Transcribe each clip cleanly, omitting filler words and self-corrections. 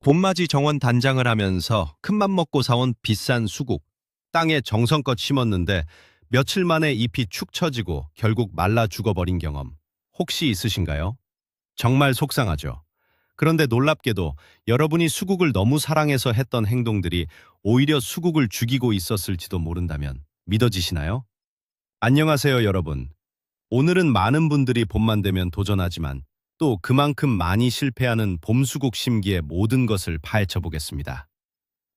봄맞이 정원 단장을 하면서 큰맘 먹고 사온 비싼 수국, 땅에 정성껏 심었는데 며칠 만에 잎이 축 처지고 결국 말라 죽어버린 경험 혹시 있으신가요? 정말 속상하죠. 그런데 놀랍게도 여러분이 수국을 너무 사랑해서 했던 행동들이 오히려 수국을 죽이고 있었을지도 모른다면 믿어지시나요? 안녕하세요, 여러분. 오늘은 많은 분들이 봄만 되면 도전하지만 또 그만큼 많이 실패하는 봄수국 심기의 모든 것을 파헤쳐 보겠습니다.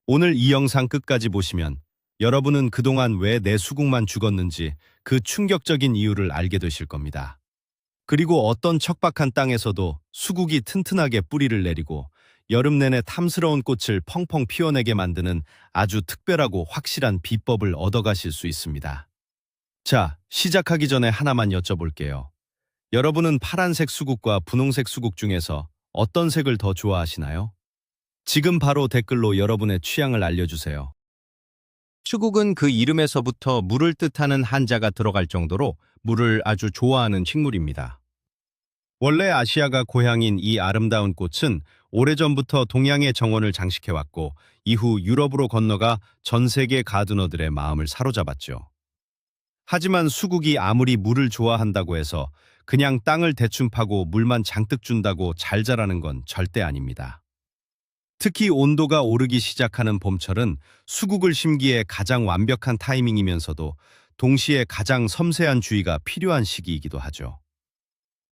오늘 이 영상 끝까지 보시면 여러분은 그동안 왜 내 수국만 죽었는지 그 충격적인 이유를 알게 되실 겁니다. 그리고 어떤 척박한 땅에서도 수국이 튼튼하게 뿌리를 내리고 여름 내내 탐스러운 꽃을 펑펑 피워내게 만드는 아주 특별하고 확실한 비법을 얻어가실 수 있습니다. 자, 시작하기 전에 하나만 여쭤볼게요. 여러분은 파란색 수국과 분홍색 수국 중에서 어떤 색을 더 좋아하시나요? 지금 바로 댓글로 여러분의 취향을 알려주세요. 수국은 그 이름에서부터 물을 뜻하는 한자가 들어갈 정도로 물을 아주 좋아하는 식물입니다. 원래 아시아가 고향인 이 아름다운 꽃은 오래전부터 동양의 정원을 장식해왔고 이후 유럽으로 건너가 전 세계 가드너들의 마음을 사로잡았죠. 하지만 수국이 아무리 물을 좋아한다고 해서 그냥 땅을 대충 파고 물만 잔뜩 준다고 잘 자라는 건 절대 아닙니다. 특히 온도가 오르기 시작하는 봄철은 수국을 심기에 가장 완벽한 타이밍이면서도 동시에 가장 섬세한 주의가 필요한 시기이기도 하죠.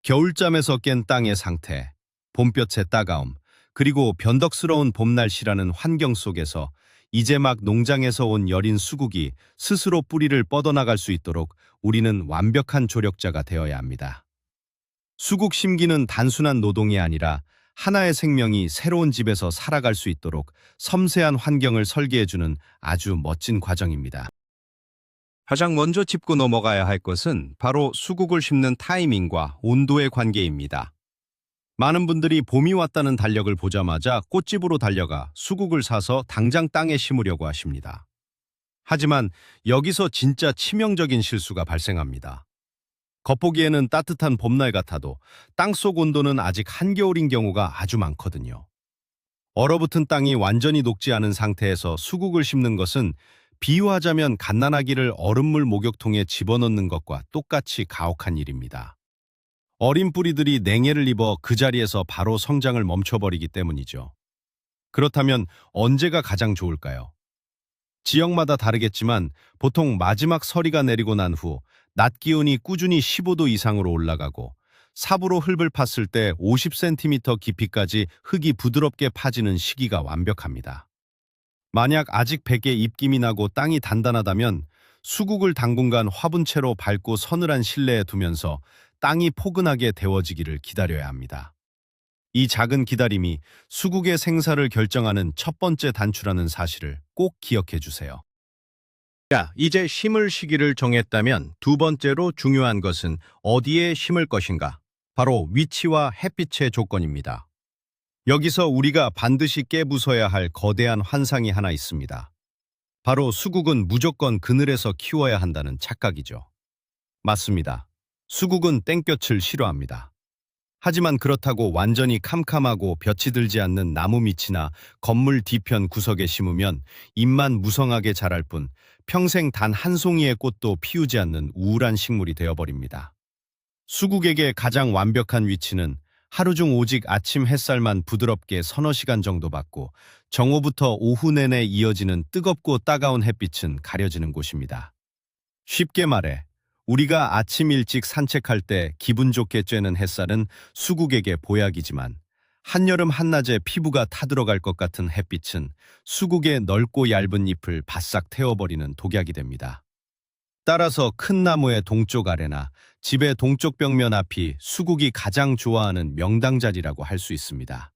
겨울잠에서 깬 땅의 상태, 봄볕의 따가움, 그리고 변덕스러운 봄 날씨라는 환경 속에서 이제 막 농장에서 온 여린 수국이 스스로 뿌리를 뻗어나갈 수 있도록 우리는 완벽한 조력자가 되어야 합니다. 수국 심기는 단순한 노동이 아니라 하나의 생명이 새로운 집에서 살아갈 수 있도록 섬세한 환경을 설계해주는 아주 멋진 과정입니다. 가장 먼저 짚고 넘어가야 할 것은 바로 수국을 심는 타이밍과 온도의 관계입니다. 많은 분들이 봄이 왔다는 달력을 보자마자 꽃집으로 달려가 수국을 사서 당장 땅에 심으려고 하십니다. 하지만 여기서 진짜 치명적인 실수가 발생합니다. 겉보기에는 따뜻한 봄날 같아도 땅속 온도는 아직 한겨울인 경우가 아주 많거든요. 얼어붙은 땅이 완전히 녹지 않은 상태에서 수국을 심는 것은 비유하자면 갓난아기를 얼음물 목욕통에 집어넣는 것과 똑같이 가혹한 일입니다. 어린 뿌리들이 냉해를 입어 그 자리에서 바로 성장을 멈춰버리기 때문이죠. 그렇다면 언제가 가장 좋을까요? 지역마다 다르겠지만 보통 마지막 서리가 내리고 난 후 낮 기온이 꾸준히 15도 이상으로 올라가고 삽으로 흙을 팠을 때 50cm 깊이까지 흙이 부드럽게 파지는 시기가 완벽합니다. 만약 아직 백에 입김이 나고 땅이 단단하다면 수국을 당분간 화분채로 밟고 서늘한 실내에 두면서 땅이 포근하게 데워지기를 기다려야 합니다. 이 작은 기다림이 수국의 생사를 결정하는 첫 번째 단추라는 사실을 꼭 기억해 주세요. 자, 이제 심을 시기를 정했다면 두 번째로 중요한 것은 어디에 심을 것인가? 바로 위치와 햇빛의 조건입니다. 여기서 우리가 반드시 깨부숴야 할 거대한 환상이 하나 있습니다. 바로 수국은 무조건 그늘에서 키워야 한다는 착각이죠. 맞습니다. 수국은 땡볕을 싫어합니다. 하지만 그렇다고 완전히 캄캄하고 볕이 들지 않는 나무 밑이나 건물 뒤편 구석에 심으면 잎만 무성하게 자랄 뿐 평생 단 한 송이의 꽃도 피우지 않는 우울한 식물이 되어버립니다. 수국에게 가장 완벽한 위치는 하루 중 오직 아침 햇살만 부드럽게 서너 시간 정도 받고 정오부터 오후 내내 이어지는 뜨겁고 따가운 햇빛은 가려지는 곳입니다. 쉽게 말해 우리가 아침 일찍 산책할 때 기분 좋게 쬐는 햇살은 수국에게 보약이지만 한여름 한낮에 피부가 타들어갈 것 같은 햇빛은 수국의 넓고 얇은 잎을 바싹 태워버리는 독약이 됩니다. 따라서 큰 나무의 동쪽 아래나 집의 동쪽 벽면 앞이 수국이 가장 좋아하는 명당 자리라고 할 수 있습니다.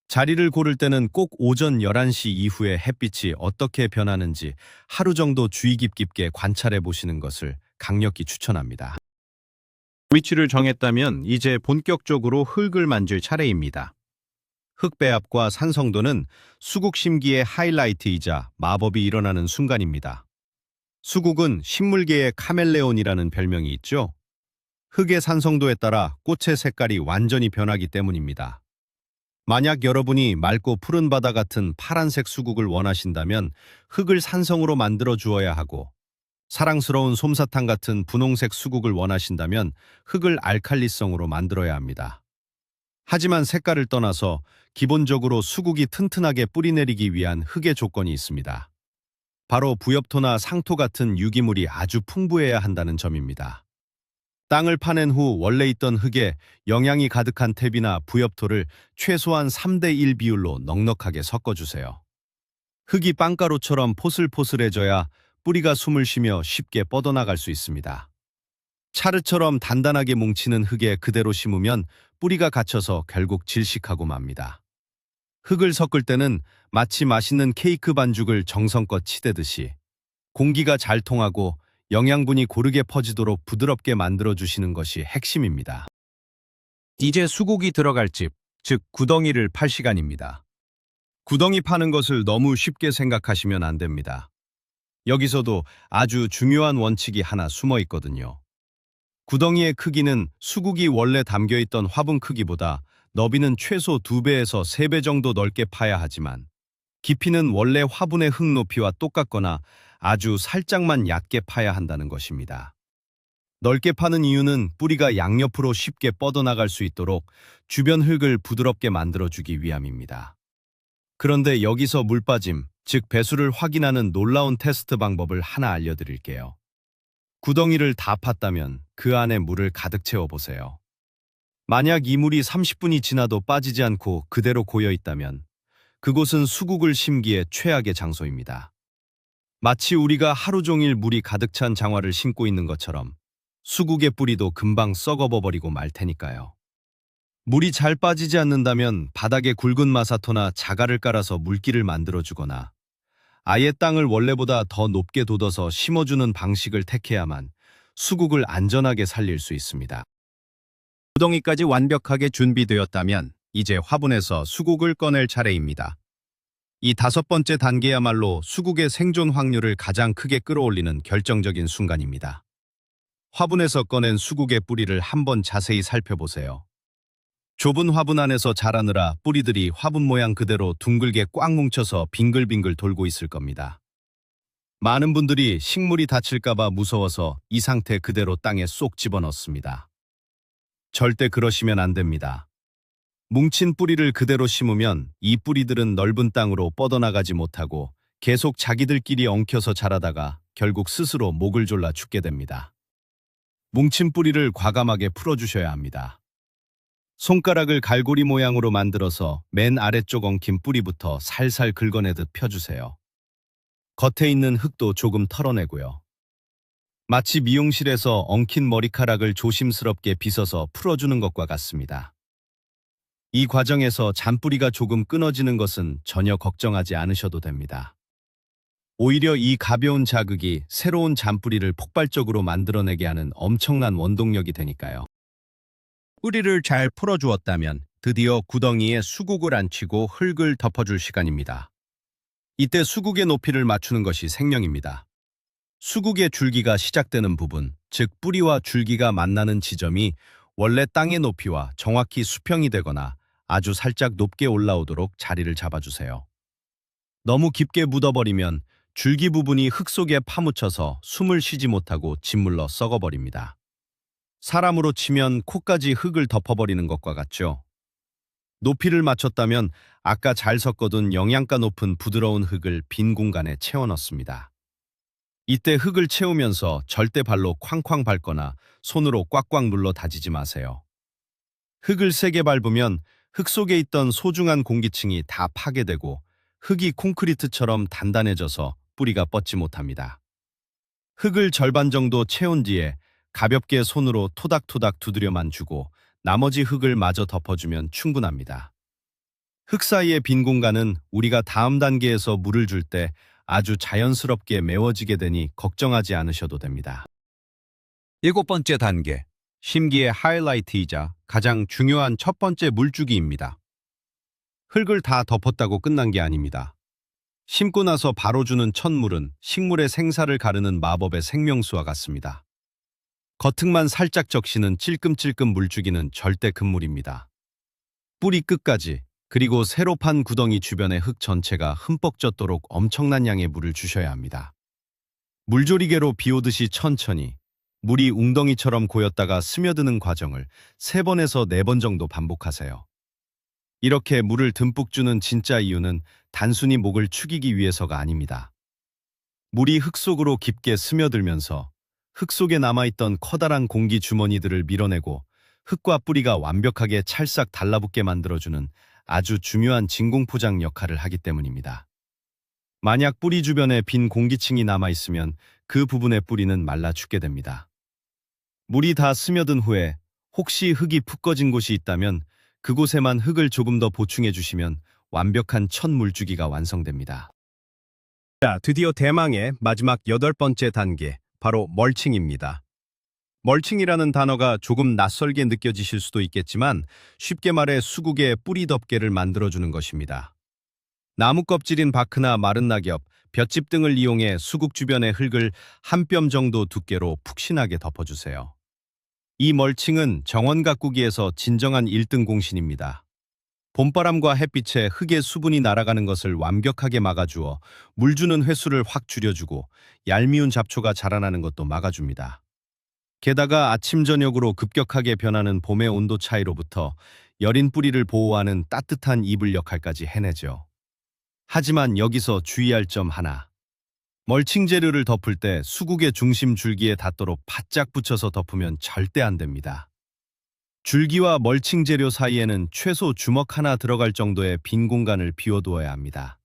자리를 고를 때는 꼭 오전 11시 이후에 햇빛이 어떻게 변하는지 하루 정도 주의 깊게 관찰해 보시는 것을 강력히 추천합니다. 위치를 정했다면 이제 본격적으로 흙을 만질 차례입니다. 흙 배합과 산성도는 수국 심기의 하이라이트이자 마법이 일어나는 순간입니다. 수국은 식물계의 카멜레온이라는 별명이 있죠. 흙의 산성도에 따라 꽃의 색깔이 완전히 변하기 때문입니다. 만약 여러분이 맑고 푸른 바다 같은 파란색 수국을 원하신다면 흙을 산성으로 만들어 주어야 하고, 사랑스러운 솜사탕 같은 분홍색 수국을 원하신다면 흙을 알칼리성으로 만들어야 합니다. 하지만 색깔을 떠나서 기본적으로 수국이 튼튼하게 뿌리내리기 위한 흙의 조건이 있습니다. 바로 부엽토나 상토 같은 유기물이 아주 풍부해야 한다는 점입니다. 땅을 파낸 후 원래 있던 흙에 영양이 가득한 탭이나 부엽토를 최소한 3대1 비율로 넉넉하게 섞어주세요. 흙이 빵가루처럼 포슬포슬해져야 뿌리가 숨을 쉬며 쉽게 뻗어나갈 수 있습니다. 차르처럼 단단하게 뭉치는 흙에 그대로 심으면 뿌리가 갇혀서 결국 질식하고 맙니다. 흙을 섞을 때는 마치 맛있는 케이크 반죽을 정성껏 치대듯이 공기가 잘 통하고 영양분이 고르게 퍼지도록 부드럽게 만들어주시는 것이 핵심입니다. 이제 수국이 들어갈 집, 즉 구덩이를 팔 시간입니다. 구덩이 파는 것을 너무 쉽게 생각하시면 안 됩니다. 여기서도 아주 중요한 원칙이 하나 숨어 있거든요. 구덩이의 크기는 수국이 원래 담겨있던 화분 크기보다 너비는 최소 2배에서 3배 정도 넓게 파야 하지만, 깊이는 원래 화분의 흙 높이와 똑같거나 아주 살짝만 얕게 파야 한다는 것입니다. 넓게 파는 이유는 뿌리가 양옆으로 쉽게 뻗어나갈 수 있도록 주변 흙을 부드럽게 만들어주기 위함입니다. 그런데 여기서 물빠짐, 즉 배수를 확인하는 놀라운 테스트 방법을 하나 알려드릴게요. 구덩이를 다 팠다면 그 안에 물을 가득 채워보세요. 만약 이 물이 30분이 지나도 빠지지 않고 그대로 고여 있다면 그곳은 수국을 심기에 최악의 장소입니다. 마치 우리가 하루 종일 물이 가득 찬 장화를 신고 있는 것처럼 수국의 뿌리도 금방 썩어버리고 말 테니까요. 물이 잘 빠지지 않는다면 바닥에 굵은 마사토나 자갈을 깔아서 물길을 만들어주거나 아예 땅을 원래보다 더 높게 돋워서 심어주는 방식을 택해야만 수국을 안전하게 살릴 수 있습니다. 구덩이까지 완벽하게 준비되었다면 이제 화분에서 수국을 꺼낼 차례입니다. 이 5번째 단계야말로 수국의 생존 확률을 가장 크게 끌어올리는 결정적인 순간입니다. 화분에서 꺼낸 수국의 뿌리를 한번 자세히 살펴보세요. 좁은 화분 안에서 자라느라 뿌리들이 화분 모양 그대로 둥글게 꽉 뭉쳐서 빙글빙글 돌고 있을 겁니다. 많은 분들이 식물이 다칠까봐 무서워서 이 상태 그대로 땅에 쏙 집어넣습니다. 절대 그러시면 안 됩니다. 뭉친 뿌리를 그대로 심으면 이 뿌리들은 넓은 땅으로 뻗어나가지 못하고 계속 자기들끼리 엉켜서 자라다가 결국 스스로 목을 졸라 죽게 됩니다. 뭉친 뿌리를 과감하게 풀어주셔야 합니다. 손가락을 갈고리 모양으로 만들어서 맨 아래쪽 엉킨 뿌리부터 살살 긁어내듯 펴주세요. 겉에 있는 흙도 조금 털어내고요. 마치 미용실에서 엉킨 머리카락을 조심스럽게 빗어서 풀어주는 것과 같습니다. 이 과정에서 잔뿌리가 조금 끊어지는 것은 전혀 걱정하지 않으셔도 됩니다. 오히려 이 가벼운 자극이 새로운 잔뿌리를 폭발적으로 만들어내게 하는 엄청난 원동력이 되니까요. 뿌리를 잘 풀어주었다면 드디어 구덩이에 수국을 앉히고 흙을 덮어줄 시간입니다. 이때 수국의 높이를 맞추는 것이 생명입니다. 수국의 줄기가 시작되는 부분, 즉 뿌리와 줄기가 만나는 지점이 원래 땅의 높이와 정확히 수평이 되거나 아주 살짝 높게 올라오도록 자리를 잡아주세요. 너무 깊게 묻어버리면 줄기 부분이 흙 속에 파묻혀서 숨을 쉬지 못하고 짓물러 썩어버립니다. 사람으로 치면 코까지 흙을 덮어버리는 것과 같죠. 높이를 맞췄다면 아까 잘 섞어둔 영양가 높은 부드러운 흙을 빈 공간에 채워 넣습니다. 이때 흙을 채우면서 절대 발로 쾅쾅 밟거나 손으로 꽉꽉 눌러 다지지 마세요. 흙을 세게 밟으면 흙 속에 있던 소중한 공기층이 다 파괴되고 흙이 콘크리트처럼 단단해져서 뿌리가 뻗지 못합니다. 흙을 절반 정도 채운 뒤에 가볍게 손으로 토닥토닥 두드려만 주고 나머지 흙을 마저 덮어주면 충분합니다. 흙 사이의 빈 공간은 우리가 다음 단계에서 물을 줄 때 아주 자연스럽게 메워지게 되니 걱정하지 않으셔도 됩니다. 7번째 단계, 심기의 하이라이트이자 가장 중요한 첫 번째 물주기입니다. 흙을 다 덮었다고 끝난 게 아닙니다. 심고 나서 바로 주는 첫 물은 식물의 생사를 가르는 마법의 생명수와 같습니다. 겉흙만 살짝 적시는 찔끔찔끔 물주기는 절대 금물입니다. 뿌리 끝까지, 그리고 새로 판 구덩이 주변의 흙 전체가 흠뻑 젖도록 엄청난 양의 물을 주셔야 합니다. 물조리개로 비오듯이 천천히 물이 웅덩이처럼 고였다가 스며드는 과정을 3번에서 4번 정도 반복하세요. 이렇게 물을 듬뿍 주는 진짜 이유는 단순히 목을 축이기 위해서가 아닙니다. 물이 흙 속으로 깊게 스며들면서 흙 속에 남아있던 커다란 공기 주머니들을 밀어내고 흙과 뿌리가 완벽하게 찰싹 달라붙게 만들어주는 아주 중요한 진공포장 역할을 하기 때문입니다. 만약 뿌리 주변에 빈 공기층이 남아있으면 그 부분의 뿌리는 말라 죽게 됩니다. 물이 다 스며든 후에 혹시 흙이 푹 꺼진 곳이 있다면 그곳에만 흙을 조금 더 보충해 주시면 완벽한 첫 물주기가 완성됩니다. 자, 드디어 대망의 마지막 8번째 단계, 바로 멀칭입니다. 멀칭이라는 단어가 조금 낯설게 느껴지실 수도 있겠지만 쉽게 말해 수국의 뿌리 덮개를 만들어주는 것입니다. 나무 껍질인 바크나 마른 낙엽, 볏짚 등을 이용해 수국 주변의 흙을 한 뼘 정도 두께로 푹신하게 덮어주세요. 이 멀칭은 정원 가꾸기에서 진정한 1등 공신입니다. 봄바람과 햇빛에 흙의 수분이 날아가는 것을 완벽하게 막아주어 물 주는 횟수를 확 줄여주고 얄미운 잡초가 자라나는 것도 막아줍니다. 게다가 아침 저녁으로 급격하게 변하는 봄의 온도 차이로부터 여린 뿌리를 보호하는 따뜻한 이불 역할까지 해내죠. 하지만 여기서 주의할 점 하나. 멀칭 재료를 덮을 때 수국의 중심 줄기에 닿도록 바짝 붙여서 덮으면 절대 안 됩니다. 줄기와 멀칭 재료 사이에는 최소 주먹 하나 들어갈 정도의 빈 공간을 비워두어야 합니다.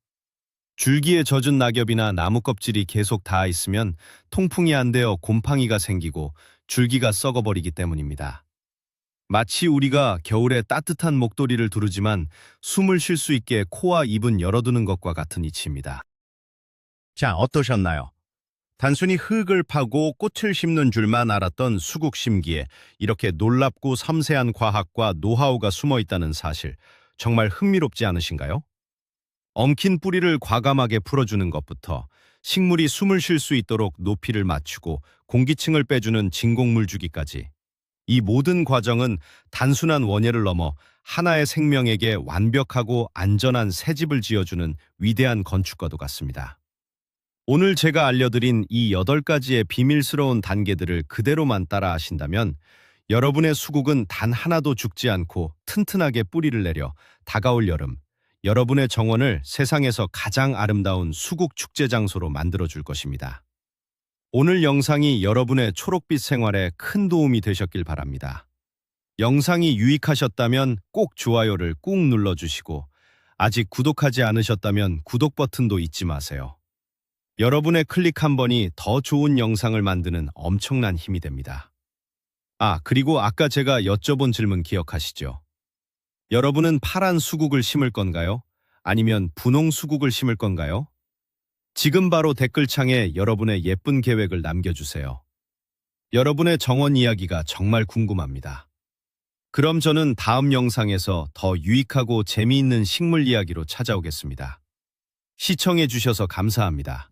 줄기에 젖은 낙엽이나 나무 껍질이 계속 닿아 있으면 통풍이 안 되어 곰팡이가 생기고 줄기가 썩어버리기 때문입니다. 마치 우리가 겨울에 따뜻한 목도리를 두르지만 숨을 쉴 수 있게 코와 입은 열어두는 것과 같은 이치입니다. 자, 어떠셨나요? 단순히 흙을 파고 꽃을 심는 줄만 알았던 수국 심기에 이렇게 놀랍고 섬세한 과학과 노하우가 숨어 있다는 사실, 정말 흥미롭지 않으신가요? 엉킨 뿌리를 과감하게 풀어주는 것부터 식물이 숨을 쉴 수 있도록 높이를 맞추고 공기층을 빼주는 진공물주기까지, 이 모든 과정은 단순한 원예를 넘어 하나의 생명에게 완벽하고 안전한 새 집을 지어주는 위대한 건축과도 같습니다. 오늘 제가 알려드린 이 8가지의 비밀스러운 단계들을 그대로만 따라 하신다면 여러분의 수국은 단 하나도 죽지 않고 튼튼하게 뿌리를 내려 다가올 여름, 여러분의 정원을 세상에서 가장 아름다운 수국 축제 장소로 만들어줄 것입니다. 오늘 영상이 여러분의 초록빛 생활에 큰 도움이 되셨길 바랍니다. 영상이 유익하셨다면 꼭 좋아요를 꾹 눌러주시고 아직 구독하지 않으셨다면 구독 버튼도 잊지 마세요. 여러분의 클릭 한 번이 더 좋은 영상을 만드는 엄청난 힘이 됩니다. 그리고 아까 제가 여쭤본 질문 기억하시죠? 여러분은 파란 수국을 심을 건가요? 아니면 분홍 수국을 심을 건가요? 지금 바로 댓글창에 여러분의 예쁜 계획을 남겨주세요. 여러분의 정원 이야기가 정말 궁금합니다. 그럼 저는 다음 영상에서 더 유익하고 재미있는 식물 이야기로 찾아오겠습니다. 시청해 주셔서 감사합니다.